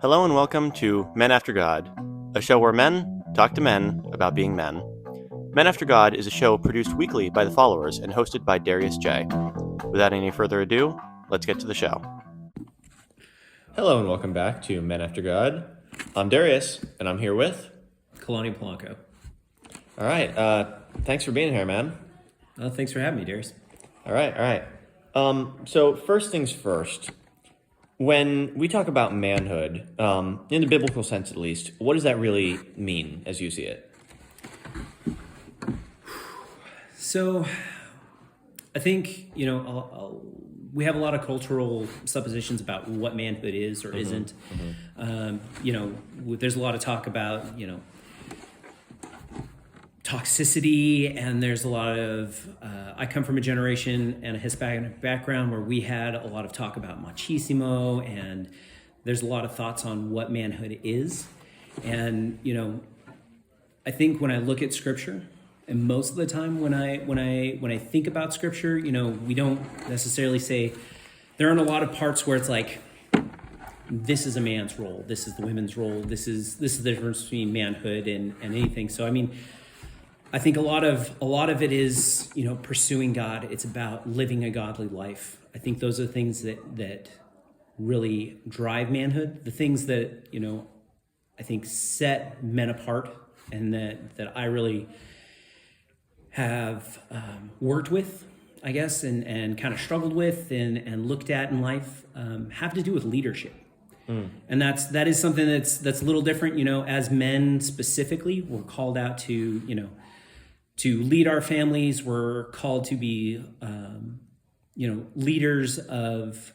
Hello and welcome to Men After God, a show where men talk to men about being men. Men After God is a show produced weekly by the followers and hosted by Darius J. Without any further ado, let's get to the show. Hello and welcome back to Men After God. I'm Darius, and I'm here with Kalani Polanco. All right, thanks for being here, man. Thanks for having me, Darius. All right. So first things first, when we talk about manhood, in the biblical sense at least, what does that really mean as you see it? So, I think, we have a lot of cultural suppositions about what manhood is or isn't. There's a lot of talk about, toxicity, and there's a lot of, I come from a generation and a Hispanic background where we had a lot of talk about machismo, and there's a lot of thoughts on what manhood is. And, I think when I look at scripture, and most of the time when I think about scripture, we don't necessarily say, there aren't a lot of parts where it's like, this is a man's role, this is the women's role, this is the difference between manhood and anything. So, I think a lot of it is, pursuing God. It's about living a godly life. I think those are the things that really drive manhood, the things that, I think set men apart, and that I really have worked with, I guess, and kind of struggled with and looked at in life, have to do with leadership. And that is something that's a little different. As men specifically, we're called out to, to lead our families. We're called to be, leaders of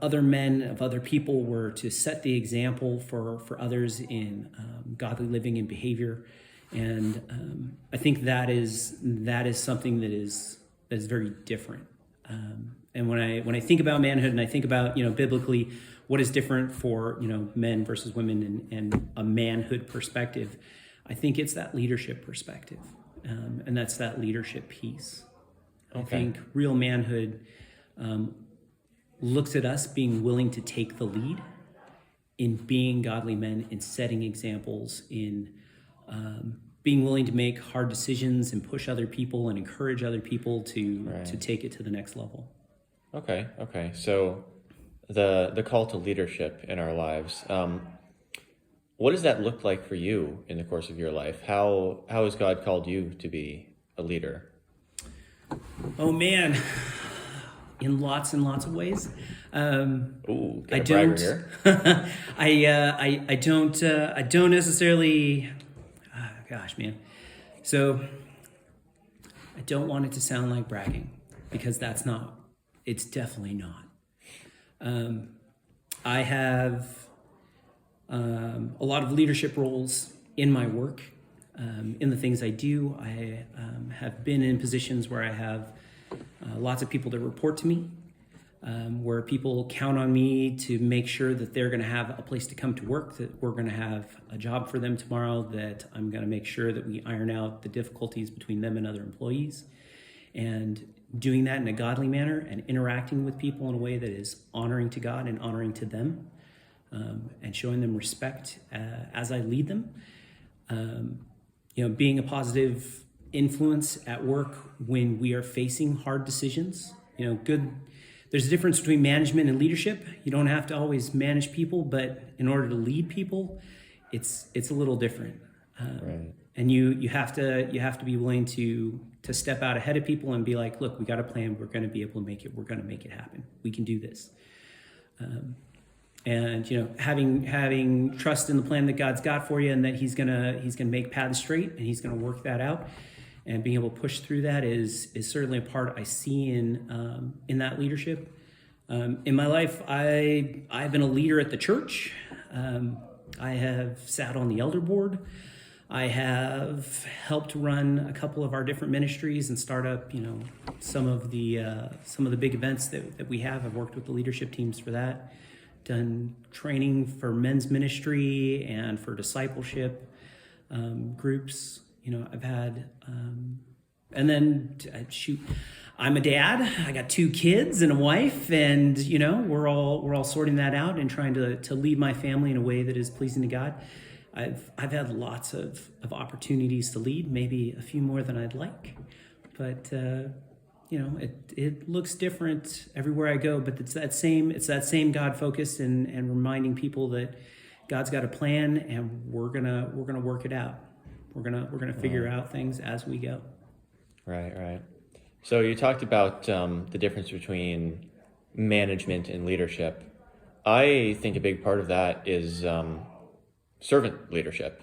other men, of other people. We're to set the example for others in godly living and behavior. And I think that is something that is very different. And when I think about manhood, and I think about, biblically, what is different for, men versus women and a manhood perspective, I think it's that leadership perspective. And that's that leadership piece. Okay. I think real manhood looks at us being willing to take the lead in being godly men, in setting examples, in being willing to make hard decisions and push other people and encourage other people to take it to the next level. Okay. So the call to leadership in our lives, what does that look like for you in the course of your life? How has God called you to be a leader? Oh man, in lots and lots of ways. Ooh, I don't. Here. I don't necessarily. Gosh, man. So I don't want it to sound like bragging, because that's not. It's definitely not. I have a lot of leadership roles in my work, in the things I do. I have been in positions where I have lots of people that report to me, where people count on me to make sure that they're going to have a place to come to work, that we're going to have a job for them tomorrow, that I'm going to make sure that we iron out the difficulties between them and other employees. And doing that in a godly manner and interacting with people in a way that is honoring to God and honoring to them, and showing them respect as I lead them. Being a positive influence at work when we are facing hard decisions. There's a difference between management and leadership. You don't have to always manage people, but in order to lead people, it's a little different. Right. And you have to be willing to step out ahead of people and be like, look, we got a plan. We're going to be able to make it. We're going to make it happen. We can do this. And having trust in the plan that God's got for you, and that He's gonna make paths straight, and He's gonna work that out, and being able to push through that is certainly a part I see in that leadership. In my life, I've been a leader at the church. I have sat on the elder board. I have helped run a couple of our different ministries and start up, some of the big events that we have. I've worked with the leadership teams for that. Done training for men's ministry and for discipleship groups. I've had, and then I'm a dad. I got 2 kids and a wife, and we're all sorting that out and trying to lead my family in a way that is pleasing to God. I've had lots of opportunities to lead, maybe a few more than I'd like, but it looks different everywhere I go. But it's that same God focus and reminding people that God's got a plan, and we're gonna work it out. We're gonna figure out things as we go. Right. So you talked about the difference between management and leadership. I think a big part of that is servant leadership.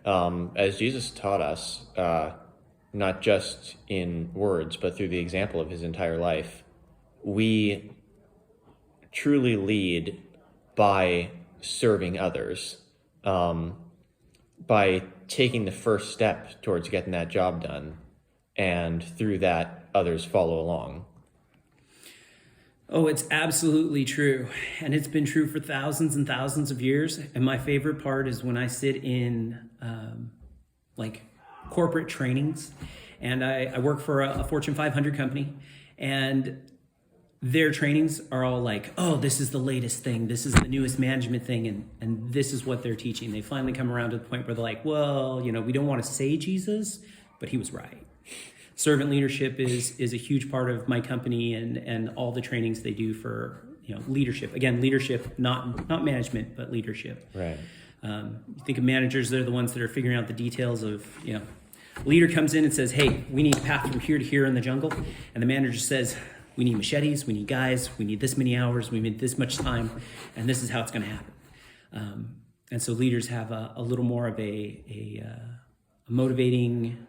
As Jesus taught us, not just in words, but through the example of his entire life, we truly lead by serving others, by taking the first step towards getting that job done. And through that, others follow along. Oh, it's absolutely true. And it's been true for thousands and thousands of years. And my favorite part is when I sit in corporate trainings, and I work for a Fortune 500 company, and their trainings are all like, oh, this is the latest thing. This is the newest management thing. And this is what they're teaching. They finally come around to the point where they're like, well, we don't want to say Jesus, but he was right. Servant leadership is a huge part of my company and all the trainings they do for leadership. Again, leadership, not management, but leadership. Right. You think of managers; they're the ones that are figuring out the details of Leader comes in and says, "Hey, we need a path from here to here in the jungle," and the manager says, "We need machetes, we need guys, we need this many hours, we need this much time, and this is how it's going to happen." And so leaders have a little more of a motivating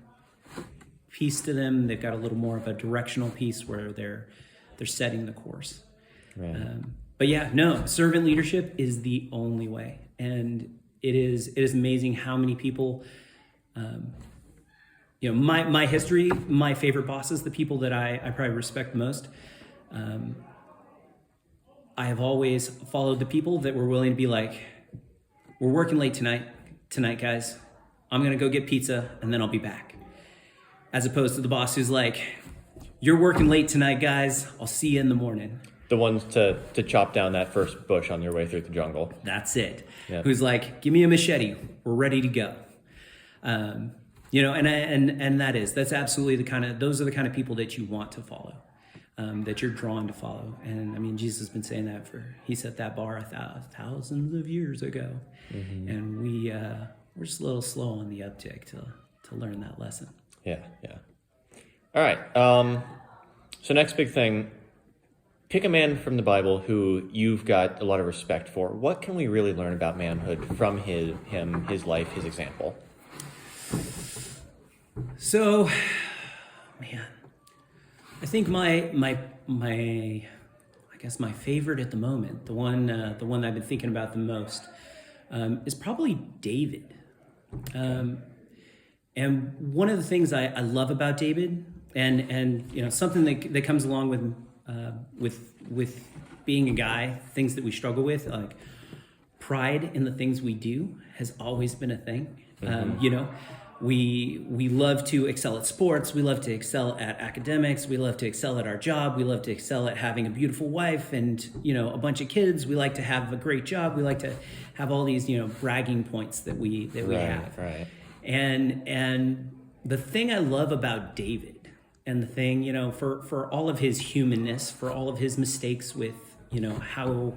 piece to them. They've got a little more of a directional piece where they're setting the course. Right. But yeah, no, servant leadership is the only way. And it is amazing how many people, my history, my favorite bosses, the people that I probably respect most, I have always followed the people that were willing to be like, we're working late tonight guys, I'm going to go get pizza and then I'll be back. As opposed to the boss who's like, you're working late tonight, guys. I'll see you in the morning. The ones to chop down that first bush on your way through the jungle. That's it. Yep. Who's like, give me a machete. We're ready to go. And that's absolutely those are the kind of people that you want to follow, that you're drawn to follow. And I mean, Jesus has been saying that he set that bar thousands of years ago. Mm-hmm. And we're just a little slow on the uptick to learn that lesson. Yeah. All right. So next big thing, pick a man from the Bible who you've got a lot of respect for. What can we really learn about manhood from his life, his example? So, man, I think my favorite at the moment, the one I've been thinking about the most, is probably David. And one of the things I love about David, and something that comes along with being a guy, things that we struggle with, like pride in the things we do, has always been a thing. Mm-hmm. We love to excel at sports, we love to excel at academics, we love to excel at our job, we love to excel at having a beautiful wife and a bunch of kids. We like to have a great job. We like to have all these bragging points that we have. Right. And the thing I love about David, and the thing, for all of his humanness, for all of his mistakes with, how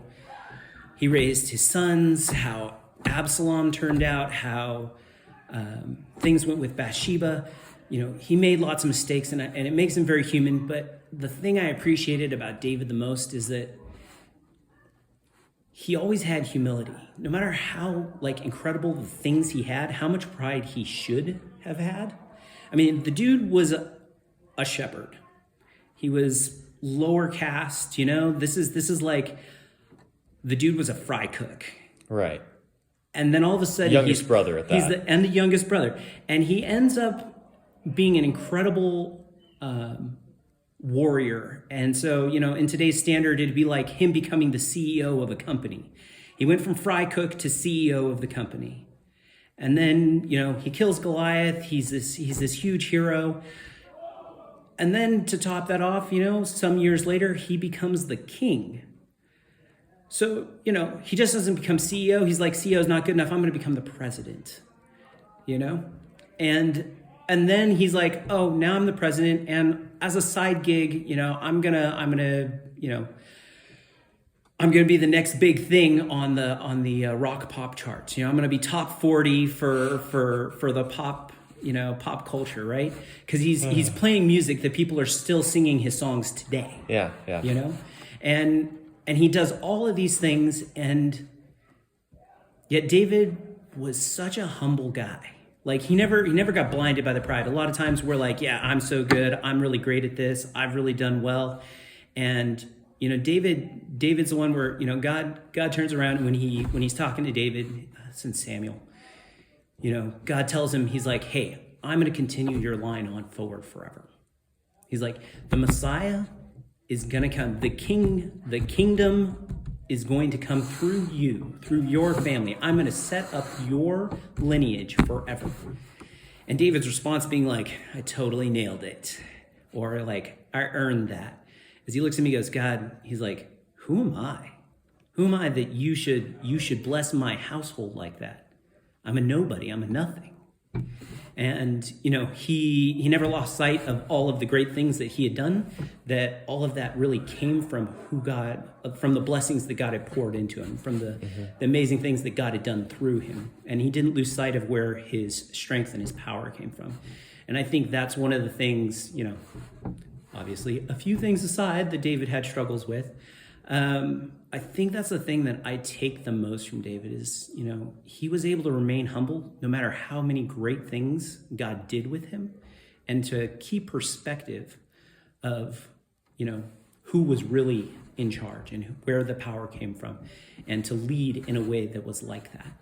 he raised his sons, how Absalom turned out, how things went with Bathsheba, he made lots of mistakes, and it makes him very human. But the thing I appreciated about David the most is that he always had humility. No matter how incredible the things he had, how much pride he should have had. I mean, the dude was a shepherd. He was lower caste, This is like the dude was a fry cook. Right. And then all of a sudden youngest brother at that. And the youngest brother. And he ends up being an incredible warrior. And so, in today's standard, it'd be like him becoming the CEO of a company. He went from fry cook to CEO of the company. And then, he kills Goliath. He's this huge hero. And then to top that off, some years later, he becomes the king. So, he just doesn't become CEO. He's like, CEO is not good enough. I'm going to become the president, And then he's like, oh, now I'm the president. And as a side gig, I'm going to be the next big thing on the rock pop charts. I'm going to be top 40 for the pop culture, right? Because he's playing music that people are still singing his songs today. Yeah. And he does all of these things, and yet David was such a humble guy. Like he never got blinded by the pride. A lot of times we're like, yeah, I'm so good. I'm really great at this. I've really done well. And David's the one where God turns around, and when he's talking to David, since Samuel, God tells him, he's like, hey, I'm going to continue your line on forward forever. He's like, the Messiah is going to come. The kingdom is going to come through you, through your family. I'm going to set up your lineage forever. And David's response being like, I totally nailed it. Or like, I earned that. As he looks at me, he goes, God, he's like, who am I? Who am I that you should bless my household like that? I'm a nobody. I'm a nothing. And, he never lost sight of all of the great things that he had done, that all of that really came from from the blessings that God had poured into him, from the amazing things that God had done through him. And he didn't lose sight of where his strength and his power came from. And I think that's one of the things, obviously a few things aside that David had struggles with. I think that's the thing that I take the most from David is, he was able to remain humble no matter how many great things God did with him, and to keep perspective of, who was really in charge and where the power came from, and to lead in a way that was like that.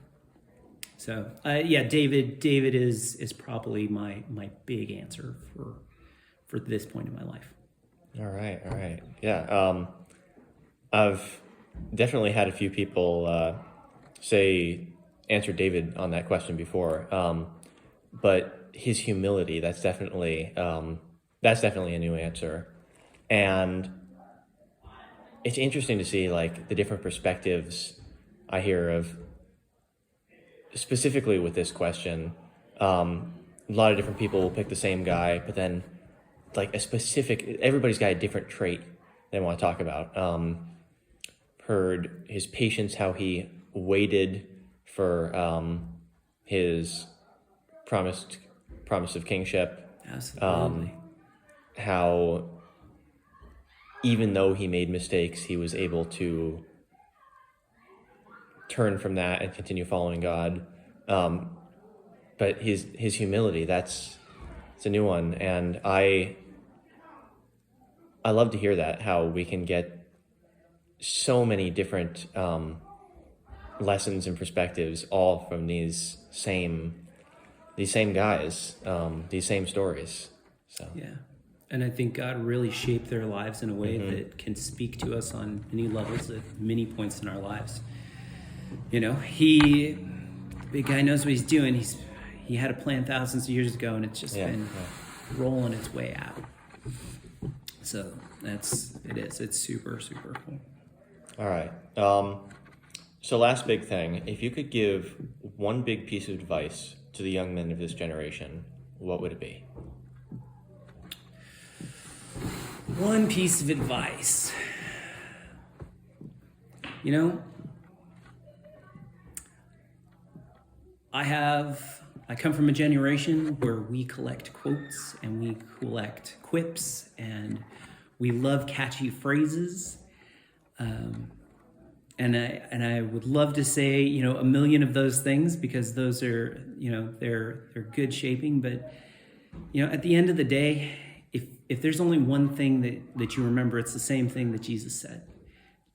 So, David is probably my big answer for this point in my life. All right. Yeah. I've definitely had a few people answer David on that question before, but his humility, that's definitely a new answer. And it's interesting to see like the different perspectives I hear of, specifically with this question. A lot of different people will pick the same guy, but then like everybody's got a different trait they want to talk about. Heard his patience, how he waited for his promise of kingship. Absolutely. How even though he made mistakes, he was able to turn from that and continue following God. But his humility, it's a new one, and I love to hear that, how we can get so many different lessons and perspectives, all from these same guys, these same stories. So yeah, and I think God really shaped their lives in a way that can speak to us on many levels at many points in our lives. The big guy knows what he's doing. He had a plan thousands of years ago, and it's just been rolling its way out. So it's super, super cool. All right. So last big thing, if you could give one big piece of advice to the young men of this generation, what would it be? One piece of advice. I come from a generation where we collect quotes and we collect quips and we love catchy phrases. And I would love to say, a million of those things, because those are, they're good shaping. But, at the end of the day, if there's only one thing that you remember, it's the same thing that Jesus said.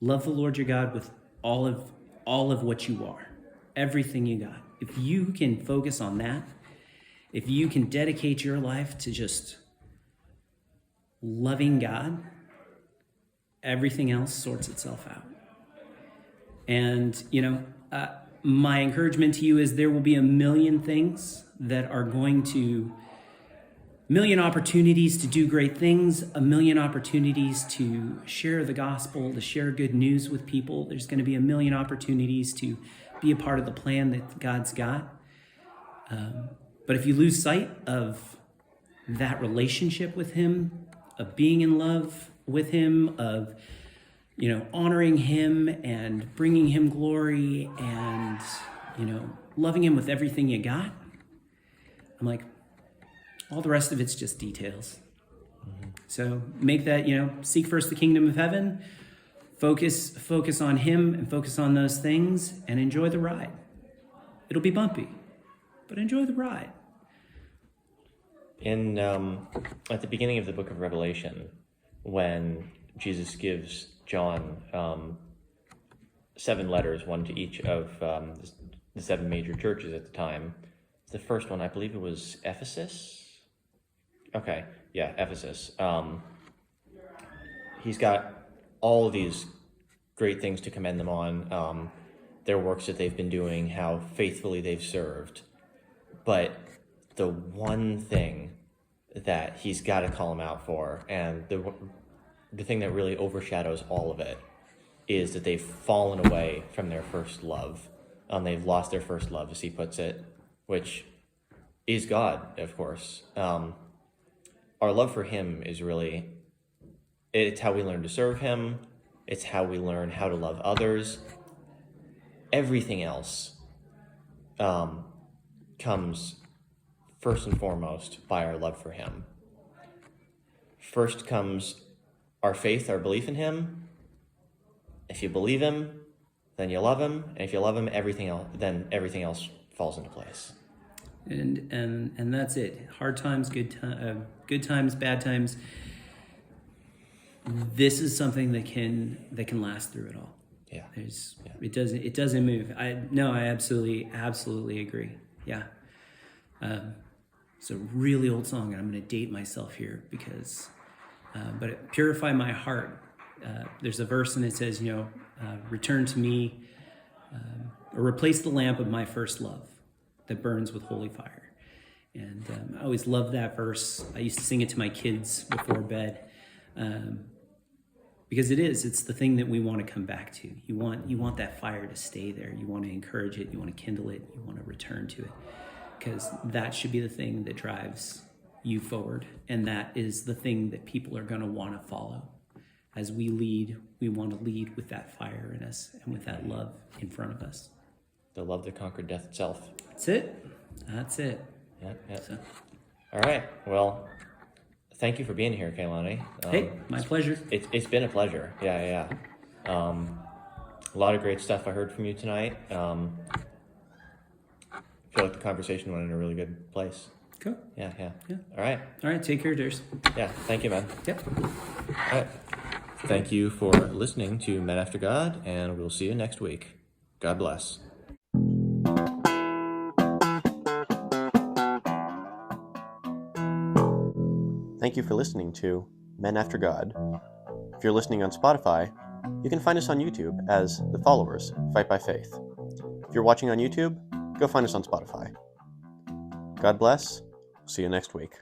Love the Lord your God with all of what you are, everything you got. If you can focus on that, if you can dedicate your life to just loving God, everything else sorts itself out. And, my encouragement to you is there will be a million things that are going to million opportunities to do great things, a million opportunities to share the gospel, to share good news with people. There's going to be a million opportunities to be a part of the plan that God's got. But if you lose sight of that relationship with him, of being in love with him, of honoring him and bringing him glory and loving him with everything you got, I'm like, all the rest of it's just details. Mm-hmm. So make that, seek first the kingdom of heaven, focus on him and focus on those things, and enjoy the ride. It'll be bumpy, but enjoy the ride. In at the beginning of the book of Revelation, when Jesus gives John 7 letters, one to each of the 7 major churches at the time, the first one, I believe it was Ephesus. Okay, yeah, Ephesus. He's got all of these great things to commend them on, their works that they've been doing, how faithfully they've served. But the one thing that he's got to call them out for, and the thing that really overshadows all of it, is that they've fallen away from their first love. They've lost their first love, as he puts it, which is God, of course. Our love for him is really, it's how we learn to serve him. It's how we learn how to love others. Everything else comes first and foremost by our love for him. First comes our faith, our belief in him. If you believe him, then you love him. And if you love him, everything else falls into place. And that's it. Hard times, good times, bad times. This is something that can last through it all. Yeah. It doesn't move. I absolutely agree. Yeah. It's a really old song, and I'm going to date myself here because, but purify my heart. There's a verse and it says, return to me, or replace the lamp of my first love that burns with holy fire. And I always loved that verse. I used to sing it to my kids before bed, because it's the thing that we want to come back to. You want that fire to stay there. You want to encourage it. You want to kindle it. You want to return to it, because that should be the thing that drives you forward. And that is the thing that people are going to want to follow. As we lead, we want to lead with that fire in us and with that love in front of us. The love that conquered death itself. That's it. Yeah. So. All right. Well, thank you for being here, Kalani. Hey, my pleasure. It's been a pleasure. Yeah. A lot of great stuff I heard from you tonight. I feel like the conversation went in a really good place. Cool. Yeah. All right. Take care, Darius. Yeah. Thank you, man. Yep. All right. Thank you for listening to Men After God, and we'll see you next week. God bless. Thank you for listening to Men After God. If you're listening on Spotify, you can find us on YouTube as The Followers Fight by Faith. If you're watching on YouTube, go find us on Spotify. God bless. See you next week.